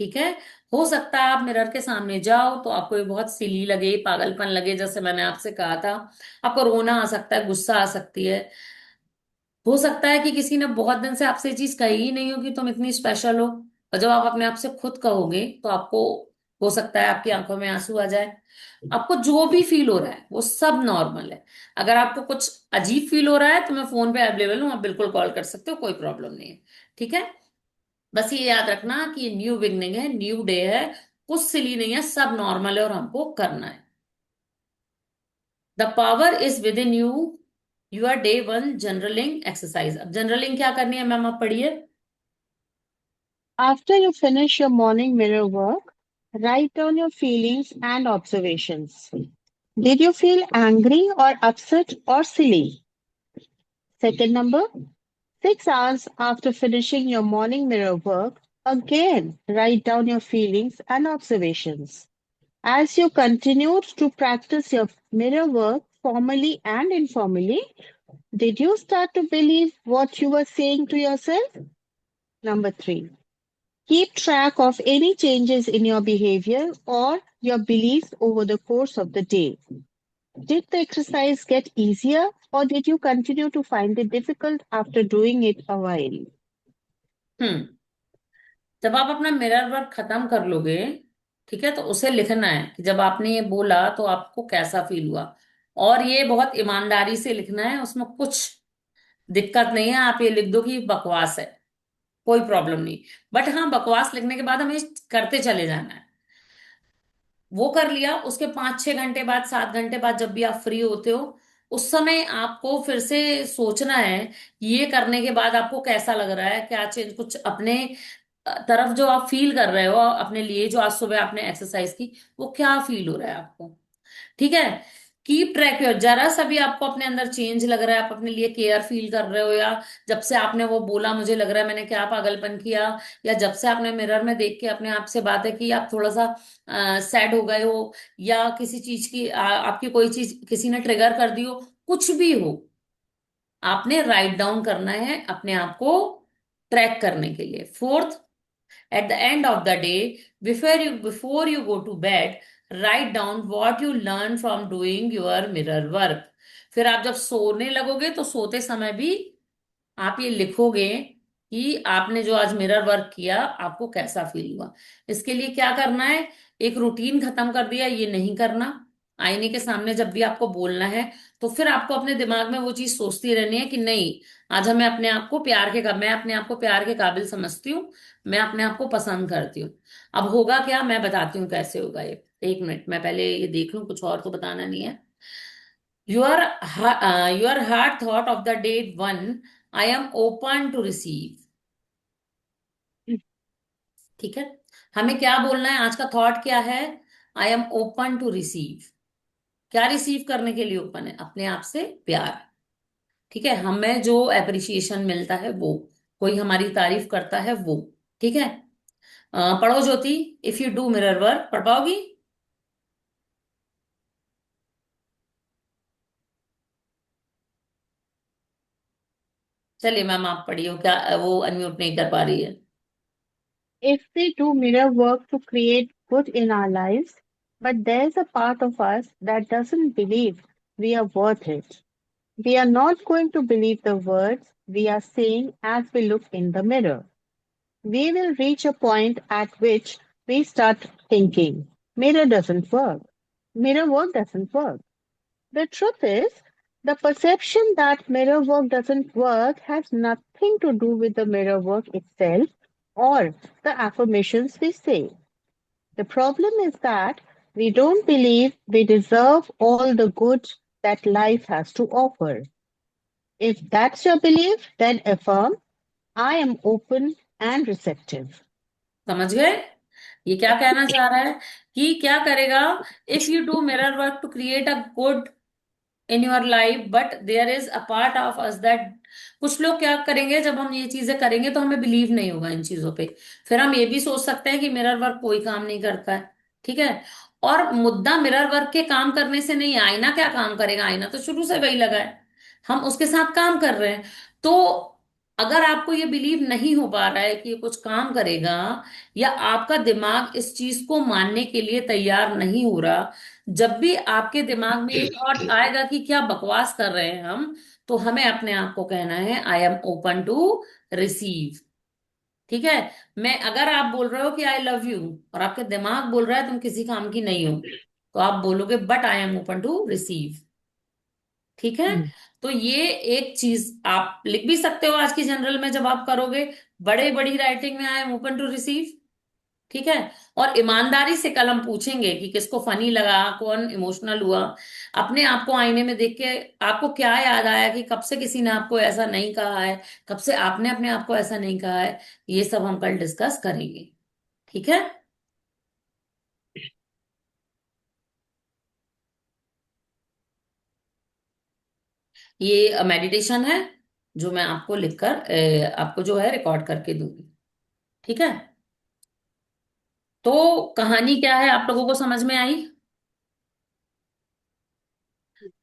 ठीक है। हो सकता है आप मिरर के सामने जाओ तो आपको ये बहुत सिली लगे, पागलपन लगे, जैसे मैंने आपसे कहा था। आपको रोना आ सकता है, गुस्सा आ सकती है। हो सकता है कि किसी ने बहुत दिन से आपसे ये चीज कही ही नहीं हो कि तुम इतनी स्पेशल हो, और जब आप अपने आप से खुद कहोगे तो आपको हो सकता है आपकी आंखों में आंसू आ जाए। आपको जो भी फील हो रहा है वो सब नॉर्मल है। अगर आपको कुछ अजीब फील हो रहा है तो मैं फोन पे अवेलेबल हूँ, आप बिल्कुल कॉल कर सकते हो, कोई प्रॉब्लम नहीं है। ठीक है। बस ये याद रखना कि ये न्यू बिगनिंग है, न्यू डे है, कुछ सिली नहीं है, सब नॉर्मल है और हमको करना है। The power is within you. Your day one journaling exercise. अब जनरलिंग क्या करनी है मैम, आप पढ़िए। After you finish your morning mirror work, write down your feelings and observations. Did you feel angry or upset or silly? Second number, 6 hours after finishing your morning mirror work, again write down your feelings and observations. As you continued to practice your mirror work formally and informally, did you start to believe what you were saying to yourself? Number three, keep track of any changes in your behavior or your beliefs over the course of the day. Did the exercise get easier or did you continue to find it difficult after doing it a while? हम्म। जब आप अपना मिरर वर्क खत्म कर लोगे, ठीक है, तो उसे लिखना है कि जब आपने ये बोला तो आपको कैसा फील हुआ। और ये बहुत ईमानदारी से लिखना है, उसमें कुछ दिक्कत नहीं है। आप ये लिख दो कि बकवास है, कोई प्रॉब्लम नहीं। बट हाँ, बकवास लिखने के बाद हमें करते चले जाना है। वो कर लिया, उसके 5-6 घंटे बाद, 7 घंटे बाद, जब भी आप फ्री होते हो, उस समय आपको फिर से सोचना है ये करने के बाद आपको कैसा लग रहा है, क्या चेंज, कुछ अपने तरफ जो आप फील कर रहे हो अपने लिए, जो आज सुबह आपने एक्सरसाइज की, वो क्या फील हो रहा है आपको। ठीक है। कीप ट्रैक योर, जरा सा भी आपको अपने अंदर चेंज लग रहा है, आप अपने लिए केयर फील कर रहे हो, या जब से आपने वो बोला मुझे लग रहा है मैंने क्या पागलपन किया, या जब से आपने मिरर में देख के अपने आप से बातें की आप थोड़ा सा सैड हो गए हो, या किसी चीज की आपकी कोई चीज किसी ने ट्रिगर कर दी हो, कुछ भी हो, आपने राइट डाउन करना है अपने आप को ट्रैक करने के लिए। Fourth, at the end of the day, before you go to bed, write down what you learned from doing your mirror work. फिर आप जब सोने लगोगे तो सोते समय भी आप ये लिखोगे कि आपने जो आज मिरर वर्क किया आपको कैसा फील हुआ। इसके लिए क्या करना है, एक रूटीन खत्म कर दिया, ये नहीं करना। आईने के सामने जब भी आपको बोलना है तो फिर आपको अपने दिमाग में वो चीज सोचती रहनी है कि नहीं, आज हमें अपने आप को मैं अपने आप को प्यार के काबिल समझती हूँ, मैं अपने आप को पसंद करती हूँ। अब होगा क्या, मैं बताती हूँ कैसे होगा ये। 1 मिनट, मैं पहले ये देख लूं, कुछ और तो बताना नहीं है। Your heart thought of the date one, I am open to receive। ठीक है। हमें क्या बोलना है, आज का थॉट क्या है, I am open to receive. क्या रिसीव करने के लिए ओपन है, अपने आप से प्यार। ठीक है, हमें जो एप्रिसिएशन मिलता है वो, कोई हमारी तारीफ करता है वो। ठीक है। पढ़ो Jyoti, if you do mirror work, पढ़ पाओगी? चलिए मैम आप पढ़ियो, क्या वो अनम्यूट नहीं कर पा रही है। If we do mirror work to create good in our lives, but there's a part of us that doesn't believe we are worth it. We are not going to believe the words we are saying as we look in the mirror. We will reach a point at which we start thinking, mirror doesn't work. Mirror work doesn't work. The truth is, the perception that mirror work doesn't work has nothing to do with the mirror work itself or the affirmations we say. The problem is that we don't believe we deserve all the good that life has to offer. If that's your belief, then affirm, I am open and receptive. समझ गए ये क्या कहना चाह रहा है, कि क्या करेगा, if you do mirror work to create a good in your life but there is a part of us that, कुछ लोग क्या करेंगे, जब हम ये चीजें करेंगे तो हमें बिलीव नहीं होगा इन चीजों पे, फिर हम ये भी सोच सकते हैं कि मिरर वर्क कोई काम नहीं करता है। ठीक है। और मुद्दा मिरर वर्क के काम करने से नहीं है। आईना क्या काम करेगा? आईना तो शुरू से वही लगा है, हम उसके साथ काम कर रहे हैं। तो अगर आपको ये बिलीव नहीं हो पा रहा है कि ये कुछ काम करेगा, या आपका दिमाग इस चीज को मानने के लिए तैयार नहीं हो रहा, जब भी आपके दिमाग में ये थॉट आएगा कि क्या बकवास कर रहे हैं हम, तो हमें अपने आप को कहना है I am open to receive. ठीक है? मैं अगर आप बोल रहे हो कि आई लव यू, और आपके दिमाग बोल रहा है तुम किसी काम की नहीं हो, तो आप बोलोगे but I am open to receive. ठीक है? हम्म, तो ये एक चीज आप लिख भी सकते हो आज की जनरल में, जब आप करोगे बड़े बड़ी राइटिंग में I am open to receive. ठीक है? और ईमानदारी से कल हम पूछेंगे कि किसको फनी लगा, कौन इमोशनल हुआ। अपने आप को आईने में देख के आपको क्या याद आया कि कब से किसी ने आपको ऐसा नहीं कहा है, कब से आपने अपने आप को ऐसा नहीं कहा है। ये सब हम कल डिस्कस करेंगे। ठीक है? ये मेडिटेशन है जो मैं आपको लिखकर आपको जो है रिकॉर्ड करके दूंगी। ठीक है? तो कहानी क्या है, आप लोगों को समझ में आई?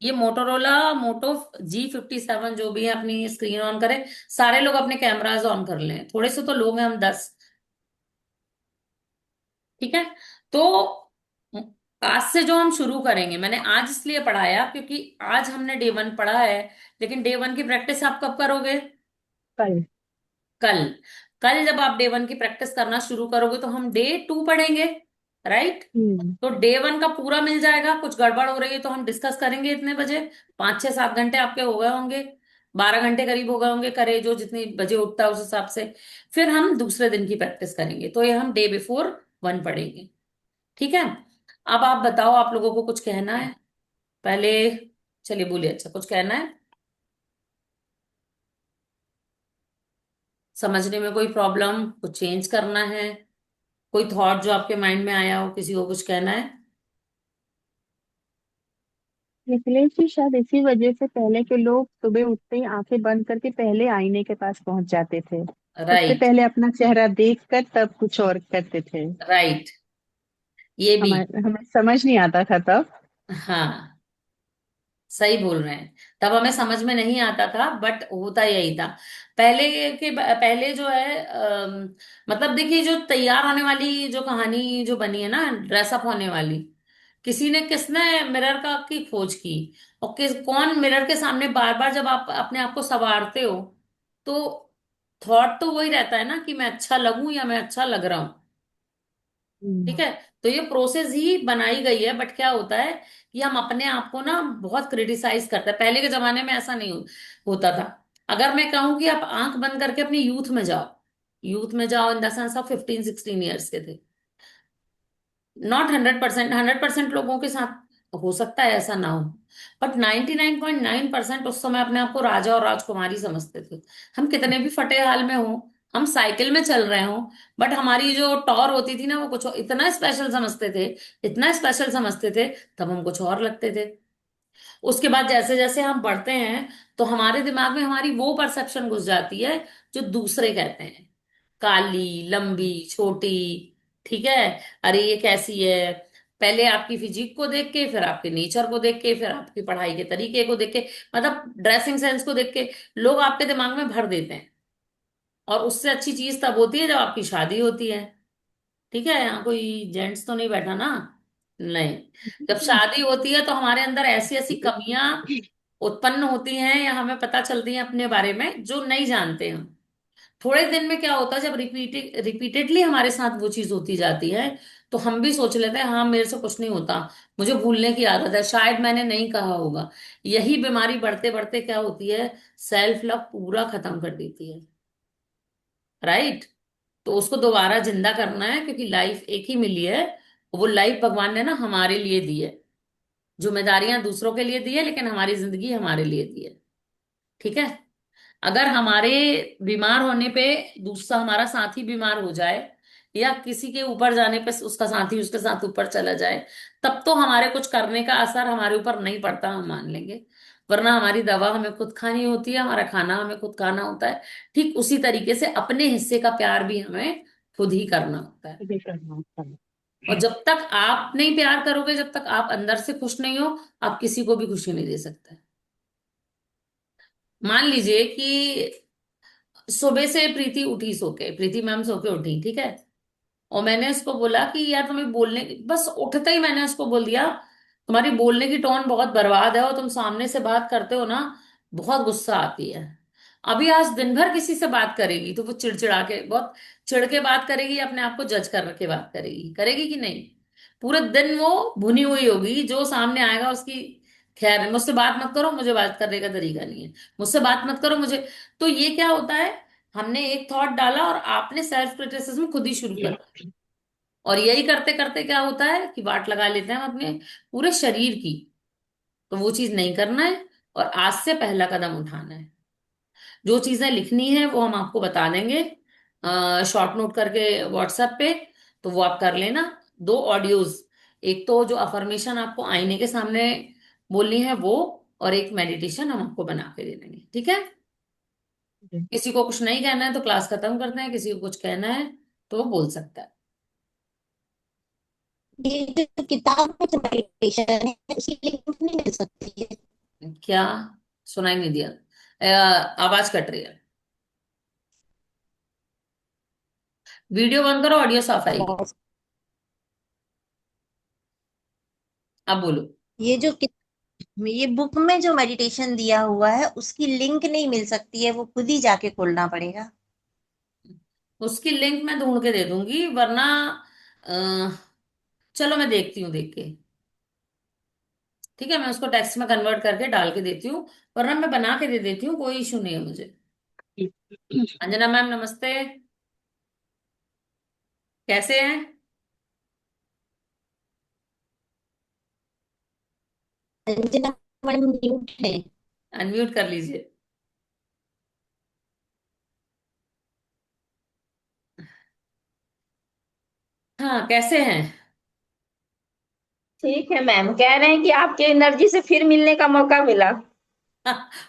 ये मोटोरोला मोटो G57 जो भी है, अपनी स्क्रीन ऑन करें। सारे लोग अपने कैमराज ऑन कर लें, थोड़े से तो लोग हैं हम 10। ठीक है? तो आज से जो हम शुरू करेंगे, मैंने आज इसलिए पढ़ाया क्योंकि आज हमने डे 1 पढ़ा है, लेकिन डे 1 की प्रैक्टिस आप कब करोगे? कल। कल। कल जब आप डे 1 की प्रैक्टिस करना शुरू करोगे तो हम डे 2 पढ़ेंगे। राइट? हम्म। तो डे 1 का पूरा मिल जाएगा। कुछ गड़बड़ हो रही है तो हम डिस्कस करेंगे इतने बजे। 5 6 7 घंटे आपके हो गए होंगे, 12 घंटे करीब हो गए होंगे, करे जो जितनी बजे उठता है उस हिसाब से। फिर हम दूसरे दिन की प्रैक्टिस करेंगे, तो ये हम डे 1 पढ़ेंगे। ठीक है? अब आप बताओ, आप लोगों को कुछ कहना है पहले? चलिए बोलिए, अच्छा कुछ कहना है? समझने में कोई प्रॉब्लम, कुछ चेंज करना है, कोई थॉट जो आपके माइंड में आया हो, किसी को कुछ कहना है? मिथिलेश जी, शायद इसी वजह से पहले के लोग सुबह उठते ही आंखें बंद करके पहले आईने के पास पहुंच जाते थे। सबसे राइट। पहले अपना चेहरा देख कर तब कुछ और करते थे। राइट। ये भी। हमें हमें समझ नहीं आता था तब। हाँ, सही बोल रहे हैं। तब हमें समझ में नहीं आता था, बट होता यही था। पहले जो है मतलब देखिए, जो तैयार होने वाली जो कहानी जो बनी है ना, ड्रेसअप होने वाली, किसने मिरर का की खोज की, और कौन मिरर के सामने बार बार जब आप अपने आप को संवारते हो, तो थॉट तो वही रहता है ना कि मैं अच्छा लगूं या मैं अच्छा लग रहा हूं। ठीक हम्म। है? तो ये प्रोसेस ही बनाई गई है, बट क्या होता है कि हम अपने आप को ना बहुत क्रिटिसाइज करते हैं। पहले के जमाने में ऐसा नहीं होता था। अगर मैं कहूं कि आप आंख बंद करके अपनी यूथ में जाओ, यूथ में जाओ इन द सेंस आप 15 16 ईयर्स के थे। नॉट 100%, 100% लोगों के साथ हो सकता है ऐसा ना हो, बट 99.9% उस समय अपने आप को राजा और राजकुमारी समझते थे। हम कितने भी फटे हाल में हो, हम साइकिल में चल रहे हो, बट हमारी जो टॉर होती थी ना, वो कुछ इतना स्पेशल समझते थे, इतना स्पेशल समझते थे, तब हम कुछ और लगते थे। उसके बाद जैसे जैसे हम बढ़ते हैं, तो हमारे दिमाग में हमारी वो परसेप्शन घुस जाती है जो दूसरे कहते हैं, काली लंबी छोटी। ठीक है? अरे ये कैसी है? पहले आपकी फिजिक को देख के, फिर आपके नेचर को देख के, फिर आपकी पढ़ाई के तरीके को देख के, मतलब ड्रेसिंग सेंस को देख के, लोग आपके दिमाग में भर देते हैं। और उससे अच्छी चीज तब होती है जब आपकी शादी होती है। ठीक है? यहाँ कोई जेंट्स तो नहीं बैठा ना? नहीं। जब शादी होती है तो हमारे अंदर ऐसी ऐसी कमियां उत्पन्न होती हैं, या हमें पता चलती हैं अपने बारे में जो नहीं जानते हम। थोड़े दिन में क्या होता है, जब रिपीटेडली हमारे साथ वो चीज होती जाती है, तो हम भी सोच लेते हैं हाँ मेरे से कुछ नहीं होता, मुझे भूलने की आदत है, शायद मैंने नहीं कहा होगा। यही बीमारी बढ़ते बढ़ते क्या होती है, सेल्फ लव पूरा खत्म कर देती है। राइट? तो उसको दोबारा जिंदा करना है, क्योंकि लाइफ एक ही मिली है। वो लाइफ भगवान ने ना हमारे लिए दी है। जिम्मेदारियां दूसरों के लिए दी है, लेकिन हमारी जिंदगी हमारे लिए दी है। ठीक है? अगर हमारे बीमार होने पे दूसरा हमारा साथी बीमार हो जाए, या किसी के ऊपर जाने पे उसका साथी उसके साथ ऊपर चला जाए, तब तो हमारे कुछ करने का असर हमारे ऊपर नहीं पड़ता, हम मान लेंगे। वरना हमारी दवा हमें खुद खानी होती है, हमारा खाना हमें खुद खाना होता है। ठीक उसी तरीके से अपने हिस्से का प्यार भी हमें खुद ही करना होता है। ये करना होता है। और जब तक आप नहीं प्यार करोगे, जब तक आप अंदर से खुश नहीं हो, आप किसी को भी खुशी नहीं दे सकते। मान लीजिए कि सुबह से प्रीति उठी, सो के प्रीति मैम सो के उठी, ठीक है, और मैंने उसको बोला कि यार तुम्हें बोलने, बस उठते ही मैंने उसको बोल दिया तुम्हारी बोलने की टोन बहुत बर्बाद है और तुम सामने से बात करते हो ना, बहुत गुस्सा आती है। अभी आज दिन भर किसी से बात करेगी तो वो चिड़चिड़ा के, बहुत चिढ़ के बात करेगी, अपने आप को जज कर के बात करेगी, करेगी कि नहीं? पूरे दिन वो भुनी हुई होगी, जो सामने आएगा उसकी। खैर, मुझसे बात मत करो, मुझे बात करने का तरीका नहीं है, मुझसे बात मत करो मुझे। तो ये क्या होता है, हमने एक थॉट डाला और आपने सेल्फ क्रिटिसिज्म खुद ही शुरू कर दिया। और यही करते करते क्या होता है कि वाट लगा लेते हैं हम अपने पूरे शरीर की। तो वो चीज नहीं करना है, और आज से पहला कदम उठाना है। जो चीजें लिखनी है वो हम आपको बता देंगे, शॉर्ट नोट करके व्हाट्सएप पे, तो वो आप कर लेना। दो ऑडियोज, एक तो जो अफर्मेशन आपको आईने के सामने बोलनी है वो, और एक मेडिटेशन हम आपको बना के दे देंगे, ठीक है? किसी को कुछ नहीं कहना है तो क्लास खत्म करते हैं, किसी को कुछ कहना है तो वो बोल सकता है। ये जो किताब में जो मेडिटेशन है उसकी लिंक नहीं मिल सकती है? क्या? सुनाई नहीं दिया। आवाज कट रही है। वीडियो बंद करो, ऑडियो साफ आएगी। अब बोलो। ये जो ये बुक में जो मेडिटेशन दिया हुआ है उसकी लिंक नहीं मिल सकती है, वो खुद ही जाके खोलना पड़ेगा? उसकी लिंक मैं ढूंढ के दे दूंगी, वरना अ, चलो मैं देखती हूँ, देख के। ठीक है, मैं उसको टेक्स्ट में कन्वर्ट करके डाल के देती हूँ, वरना मैं बना के दे देती हूँ, कोई इशू नहीं है मुझे। अंजना मैम नमस्ते, कैसे हैं? अंजना मैडम म्यूट है। अनम्यूट कर लीजिए। हाँ, कैसे हैं? ठीक है मैम, कह रहे हैं कि आपके एनर्जी से फिर मिलने का मौका मिला।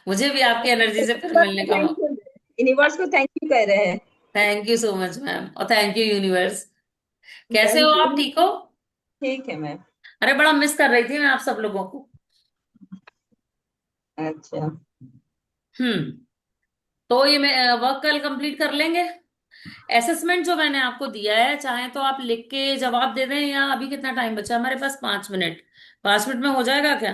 मुझे भी आपकी एनर्जी से फिर मिलने का थैंक मौका। यू, यूनिवर्स को थैंक यू कह रहे हैं। Thank you so much ma'am, और थैंक यू यूनिवर्स। कैसे हो थैंक यू। आप, ठीक हो? ठीक है मैम। अरे बड़ा मिस कर रही थी मैं आप सब लोगों को। अच्छा। हम्म। तो ये मैं वर्क कल कंप्लीट कर लेंगे। असेसमेंट जो मैंने आपको दिया है, चाहे तो आप लिख के जवाब दे दें, या अभी कितना टाइम बचा है हमारे पास? 5 मिनट। 5 मिनट में हो जाएगा क्या?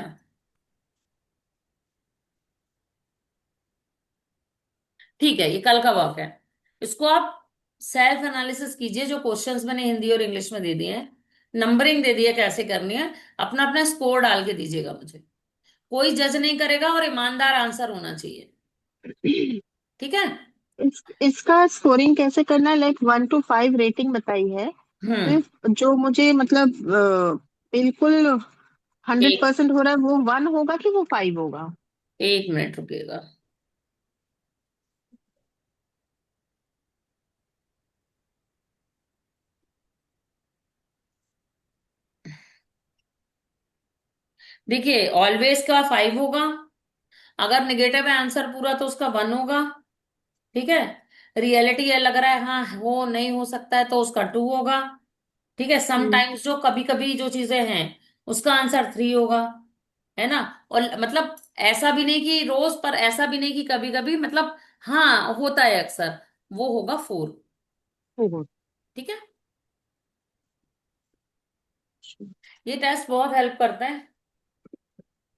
ठीक है, ये कल का वर्क है। इसको आप सेल्फ एनालिसिस कीजिए, जो क्वेश्चंस मैंने हिंदी और इंग्लिश में दे दिए हैं, नंबरिंग दे दी है कैसे करनी है, अपना अपना स्कोर डाल के दीजिएगा मुझे। कोई जज नहीं करेगा, और ईमानदार आंसर होना चाहिए, ठीक है? इसका स्कोरिंग कैसे करना है? लाइक 1 to 5 रेटिंग बताई है, तो हम्म। जो मुझे मतलब बिल्कुल 100% एक हो रहा है वो 1 होगा कि वो 5 होगा? एक मिनट रुकिएगा। देखिए, ऑलवेज का 5 होगा, अगर निगेटिव है आंसर पूरा तो उसका 1 होगा, ठीक है? रियलिटी है, लग रहा है हाँ हो नहीं हो सकता है, तो उसका 2 होगा, ठीक है? हम्म। समटाइम्स जो कभी कभी जो चीजें हैं, उसका आंसर 3 होगा, है ना? और मतलब ऐसा भी नहीं कि रोज, पर ऐसा भी नहीं कि कभी कभी, मतलब हाँ होता है अक्सर, वो होगा 4। ओहो। ठीक है? ये टेस्ट बहुत हेल्प करते हैं,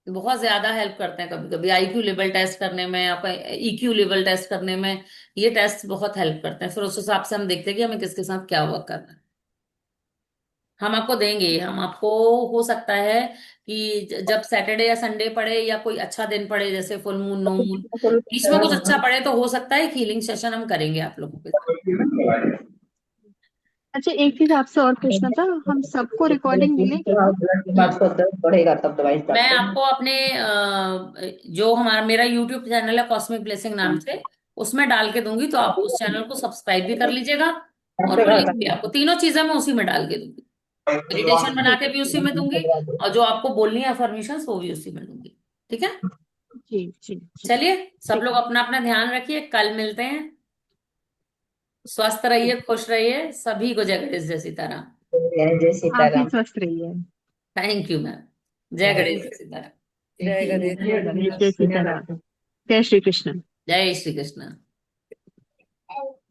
बहुत ज्यादा हेल्प करते हैं, कभी कभी आईक्यू लेवल टेस्ट करने में, आपका ईक्यू लेवल टेस्ट करने में, ये टेस्ट बहुत हेल्प करते हैं। फिर उस हिसाब से हम देखते हैं कि हमें किसके साथ क्या वर्क करना है। हम आपको देंगे, हम आपको, हो सकता है कि जब सैटरडे या संडे पड़े, या कोई अच्छा दिन पड़े, जैसे फुल मून, नो मून, बीच में कुछ अच्छा पड़े, तो हो सकता है हीलिंग सेशन हम करेंगे आप लोगों के साथ। अच्छा, एक चीज आपसे और पूछना था, हम सबको रिकॉर्डिंग मिलेगी ना? ब्लड की हम्म। आपको दर्द बढ़ेगा तब दवाई मैं स्टार्ट करेंगे। आपको अपने जो हमारा मेरा यूट्यूब चैनल है कॉस्मिक ब्लेसिंग नाम से, उसमें डाल के दूंगी, तो आप उस चैनल को सब्सक्राइब भी कर लीजिएगा, और आपके वो घर लिंक भी आपको, तीनों चीजें मैं उसी में डाल के दूंगी। मेडिटेशन बना ठीक के है। भी उसी में दूंगी, और जो आपको बोलनी है अफर्मेशन वो भी उसी में दूंगी, ठीक है? जी जी जी। चलिए, सब ठीक लोग है। अपना अपना ध्यान रखिए, कल मिलते हैं। स्वस्थ रहिए, खुश रहिए, सभी को जगदीश जैसी तरह। जय आप भी सीताराम। स्वस्थ रहिए। Thank you ma'am. जय गणेश सीताराम। जय गणेश। जय गणेश, जय सीताराम, जय श्री कृष्ण। जय Shri Krishna.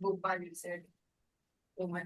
Gopal, you said. Oh my